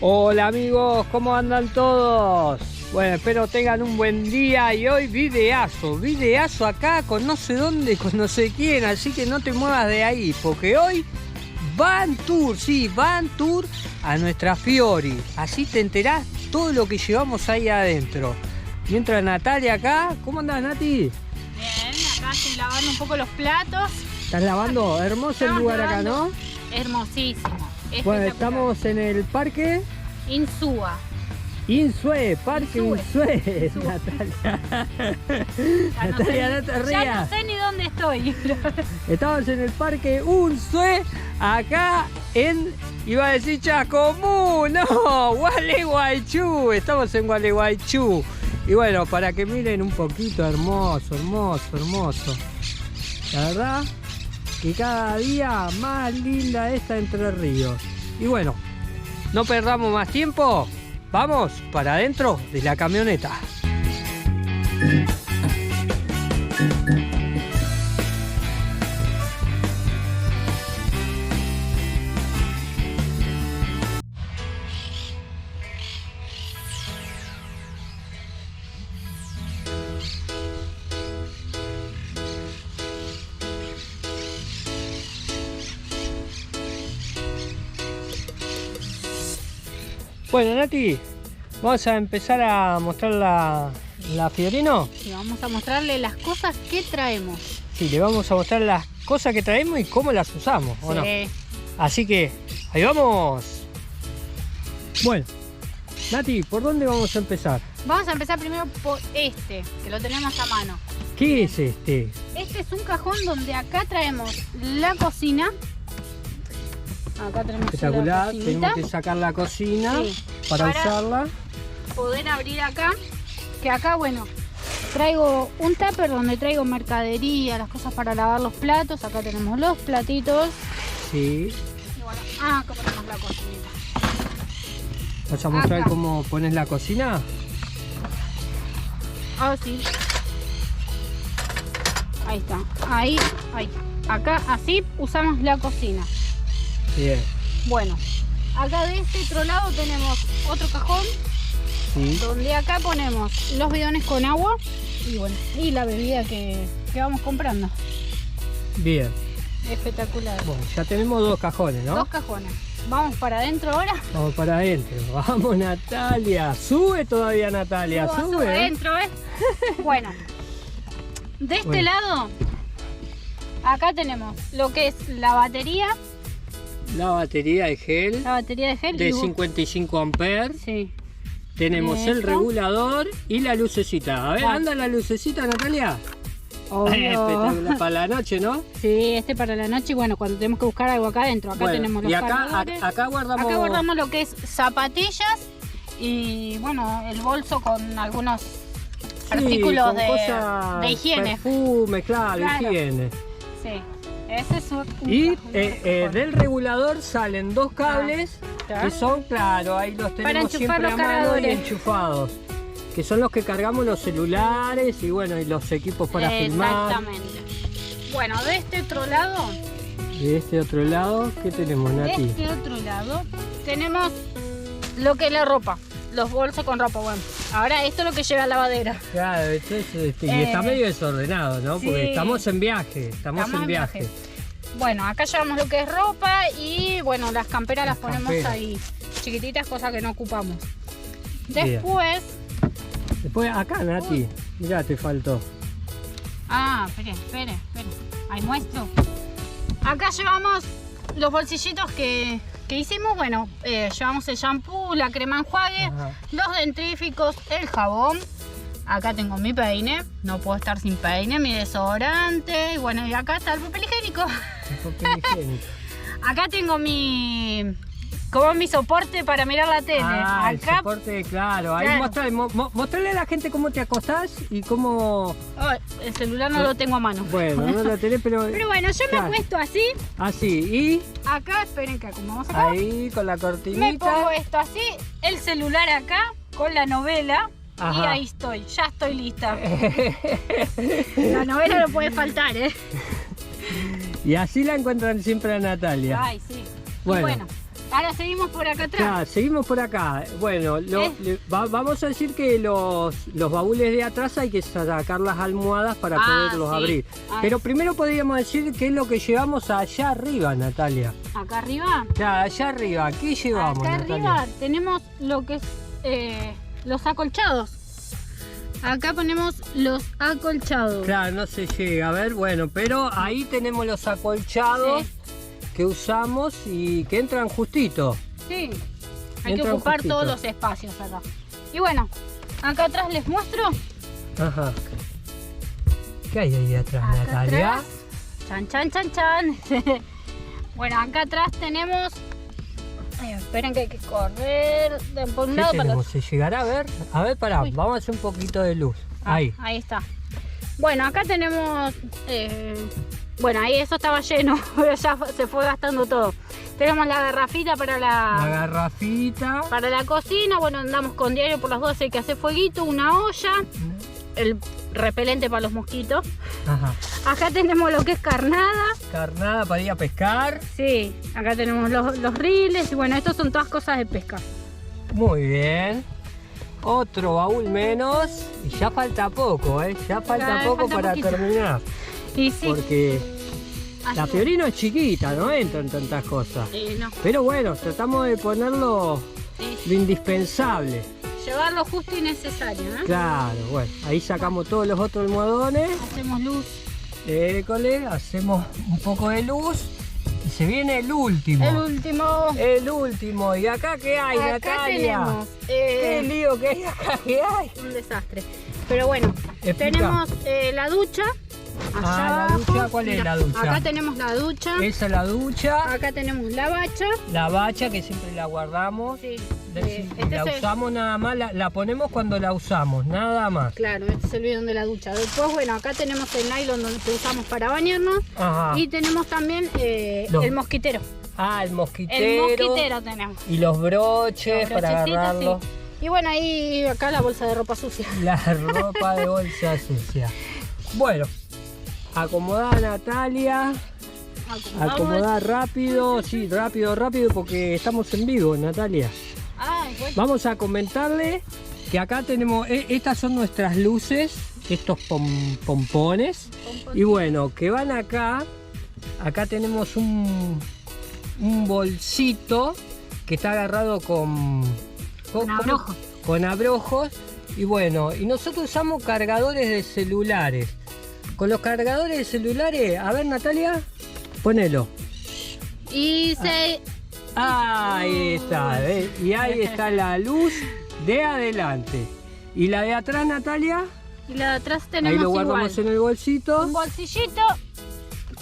Hola amigos, ¿cómo andan todos? Bueno, espero tengan un buen día y hoy videazo acá con no sé dónde, con no sé quién, así que no te muevas de ahí, porque hoy van tour a nuestra Fiori, así te enterás todo lo que llevamos ahí adentro. Mientras Natalia acá, ¿cómo andás, Nati? Bien, acá estoy lavando un poco los platos. ¿Estás lavando? Hermoso el lugar acá, ¿no? Hermosísimo. Bueno, estamos en el parque Insúa. Insue, Parque Insue. Natalia. Natalia, no te rías. Ya no sé ni dónde estoy. Estamos en el Parque Insue, acá en, iba a decir Chascomú, no, Gualeguaychú. Estamos en Gualeguaychú. Y bueno, para que miren un poquito, hermoso. La verdad que cada día más linda esta Entre Ríos. Y bueno, no perdamos más tiempo, vamos para adentro de la camioneta. Bueno, Nati, vamos a empezar a mostrar la Fiorino. Y vamos a mostrarle las cosas que traemos. Sí, le vamos a mostrar las cosas que traemos y cómo las usamos, ¿o no? Así que, ahí vamos. Bueno, Nati, ¿por dónde vamos a empezar? Vamos a empezar primero por este, que lo tenemos a mano. ¿Qué es este? Este es un cajón donde acá traemos la cocina. Acá tenemos espectacular, tenemos que sacar la cocina, sí, para usarla. Poder abrir acá, que acá, bueno, traigo un tupper donde traigo mercadería, las cosas para lavar los platos. Acá tenemos los platitos. Sí. Y bueno, acá ponemos la cocinita. ¿Vas a mostrar acá cómo pones la cocina? Ah, sí. Ahí está. Ahí. Acá, así usamos la cocina. Bien. Bueno, acá de este otro lado tenemos otro cajón, sí, donde acá ponemos los bidones con agua y bueno, y la bebida que vamos comprando. Bien. Espectacular. Bueno, ya tenemos dos cajones, ¿no? Dos cajones. ¿Vamos para adentro ahora? Vamos para adentro. Vamos, Natalia. Sube todavía, Natalia. Sube adentro, ¿eh? Bueno, de este lado, acá tenemos lo que es la batería. La batería de gel. La batería de gel. De 55 amperes. Sí. Tenemos el regulador y la lucecita. A ver, anda la lucecita, Natalia. Espectacular para la noche, ¿no? Sí, para la noche y bueno, cuando tenemos que buscar algo acá adentro. Acá tenemos los cargadores. Acá guardamos lo que es zapatillas y bueno, el bolso con algunos artículos de higiene. Perfume, claro, higiene. Sí. Ese es y del regulador salen dos cables que son, claro, ahí los tenemos siempre a mano y enchufados, que son los que cargamos los celulares y bueno, y los equipos para filmar. Exactamente. Bueno, de este otro lado. De este otro lado, ¿qué tenemos, Nati? De este otro lado tenemos lo que es la ropa, los bolsos con ropa. Bueno, ahora esto es lo que lleva a la lavadera. Claro, esto es, y está medio desordenado, ¿no? Sí. Porque estamos en viaje, estamos en viaje. Bueno, acá llevamos lo que es ropa y bueno, las camperas las ponemos ahí, chiquititas, cosas que no ocupamos. Después acá, Nati, mirá, te faltó. Espere. Ahí muestro. Acá llevamos los bolsillitos que hicimos. Bueno, llevamos el shampoo, la crema enjuague, los dentríficos, el jabón. Acá tengo mi peine, no puedo estar sin peine, mi desodorante. Y bueno, y acá está el papel higiénico. Acá tengo mi soporte para mirar la tele. Acá, el soporte, claro. Ahí mostrale a la gente cómo te acostás y cómo... el celular no lo tengo a mano. Bueno, no lo tenés, pero... Pero bueno, yo me acuesto así. Así, y... Acá, esperen que acomodamos acá. Ahí, con la cortinita. Me pongo esto así, el celular acá, con la novela. Ajá. Y ahí estoy, ya estoy lista. La novela no puede faltar, ¿eh? Y así la encuentran siempre a Natalia. Ay, sí. Bueno, Ahora seguimos por acá atrás. Claro, seguimos por acá. Bueno, vamos a decir que los baúles de atrás hay que sacar las almohadas para poderlos abrir. Pero primero podríamos decir qué es lo que llevamos allá arriba, Natalia. ¿Acá arriba? Claro, allá arriba. ¿Qué llevamos, acá Natalia? Arriba tenemos lo que es los acolchados. Acá ponemos los acolchados. Claro, no se llega a ver, bueno, pero ahí tenemos los acolchados que usamos y que entran justito. Sí, hay que ocupar todos los espacios acá. Y bueno, acá atrás les muestro. Ajá. ¿Qué hay ahí atrás, acá Natalia? Atrás, chan, chan, chan, chan. Bueno, acá atrás tenemos... esperen que hay que correr de por un lado para otro. ¿Se llegará a ver? A ver, pará, vamos a hacer un poquito de luz. Ahí. Ahí está. Bueno, acá tenemos... bueno, ahí eso estaba lleno, pero ya se fue gastando todo. Tenemos la garrafita para la garrafita. Para la cocina, bueno, andamos con diario por las 12, hay que hacer fueguito, una olla, el repelente para los mosquitos. Ajá. Acá tenemos lo que es carnada. Carnada para ir a pescar. Sí, acá tenemos los riles y bueno, estos son todas cosas de pesca. Muy bien. Otro baúl menos y ya falta poco, ya falta poco para terminar. Y sí. Porque la Fiorino es chiquita, no entra en tantas cosas. No. Pero bueno, tratamos de ponerlo lo indispensable. Llevarlo justo y necesario, ¿no? Claro, bueno, ahí sacamos todos los otros almohadones. Hacemos luz. École, hacemos un poco de luz. Y se viene el último. El último. El último. ¿Y acá qué hay, acá Natalia? Tenemos, ¿Qué lío que hay acá? ¿Qué hay? Un desastre. Pero bueno, tenemos la ducha. Allá la ducha, ¿cuál es la ducha? Acá tenemos la ducha. Esa es la ducha. Acá tenemos la bacha. La bacha que siempre la guardamos. Sí. La usamos nada más, la ponemos cuando la usamos, nada más. Claro, este es el bidón de la ducha. Después, bueno, acá tenemos el nylon donde usamos para bañarnos. Ajá. Y tenemos también el mosquitero. El mosquitero. El mosquitero tenemos. Y los broches para agarrarlo. Sí. Y bueno, ahí acá la bolsa de ropa sucia. La ropa de bolsa sucia. Bueno, acomodá, Natalia. Acomodá rápido, sí, rápido, porque estamos en vivo, Natalia. Bueno. Vamos a comentarle que acá tenemos, estas son nuestras luces, estos pompones. Y bueno, que van acá tenemos un bolsito que está agarrado con abrojos. Con abrojos. Y bueno, y nosotros usamos cargadores de celulares. Con los cargadores de celulares, a ver, Natalia, ponelo. Y se... Ahí está, ¿ves? Y ahí está la luz de adelante. ¿Y la de atrás, Natalia? Y la de atrás tenemos ahí lo guardamos en el bolsito. Un bolsillito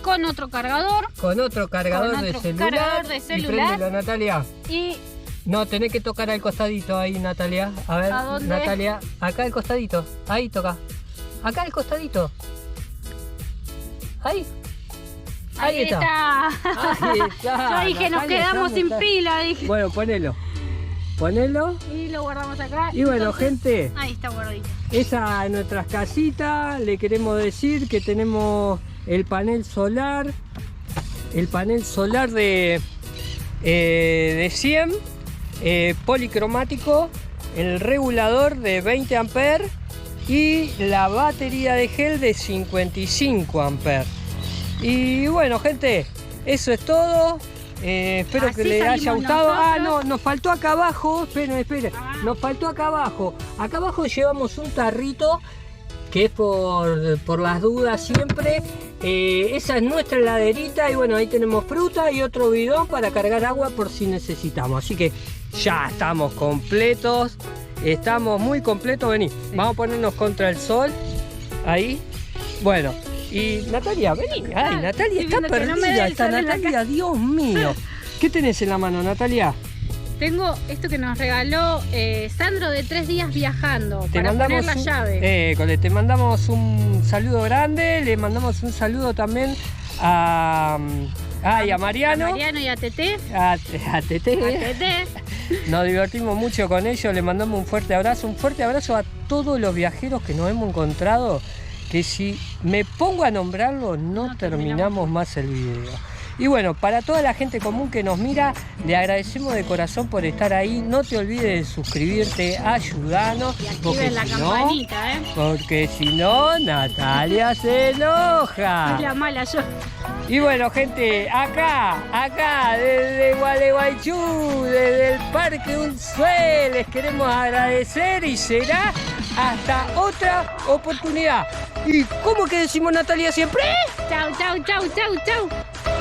con otro cargador. Con otro cargador de celular. Y préndelo, Natalia. Y... no, tenés que tocar al costadito ahí, Natalia. A ver, ¿a dónde? Natalia, acá al costadito. Ahí toca. Acá al costadito. Ahí. Ahí está. Ahí está. Yo dije, nos quedamos sin pila. Dije. Bueno, ponelo. Ponelo. Y lo guardamos acá. Y bueno, gente. Ahí está guardadito. Esa es nuestras casitas. Le queremos decir que tenemos el panel solar. El panel solar de 100. Policromático. El regulador de 20 amperes. Y la batería de gel de 55 amperes. Y bueno, gente, eso es todo. Espero que les haya gustado. No, nos faltó acá abajo. Esperen. Nos faltó acá abajo. Acá abajo llevamos un tarrito que es por las dudas siempre. Esa es nuestra heladerita. Y bueno, ahí tenemos fruta y otro bidón para cargar agua por si necesitamos. Así que ya estamos completos. Estamos muy completos. Vení, vamos a ponernos contra el sol. Ahí. Bueno. Y Natalia, vení. Ay, Natalia está perdida. Está Natalia, Dios mío. ¿Qué tenés en la mano, Natalia? Tengo esto que nos regaló Sandro de 3 días viajando. Para poner la llave. Te mandamos un saludo grande. Le mandamos un saludo también a Mariano. A Mariano y a Tete. A Tete. Nos divertimos mucho con ellos. Le mandamos un fuerte abrazo. Un fuerte abrazo a todos los viajeros que nos hemos encontrado. Que si me pongo a nombrarlo no terminamos más el video. Y bueno, para toda la gente común que nos mira, le agradecemos de corazón por estar ahí. No te olvides de suscribirte, ayudanos. Y activen la campanita, porque si no, Natalia se enoja. Es la mala yo. Y bueno, gente, acá, desde Gualeguaychú, desde el Parque Unzué, les queremos agradecer y será hasta otra oportunidad. ¿Y cómo que decimos, Natalia, siempre? Chau, chau, chau, chau, chau.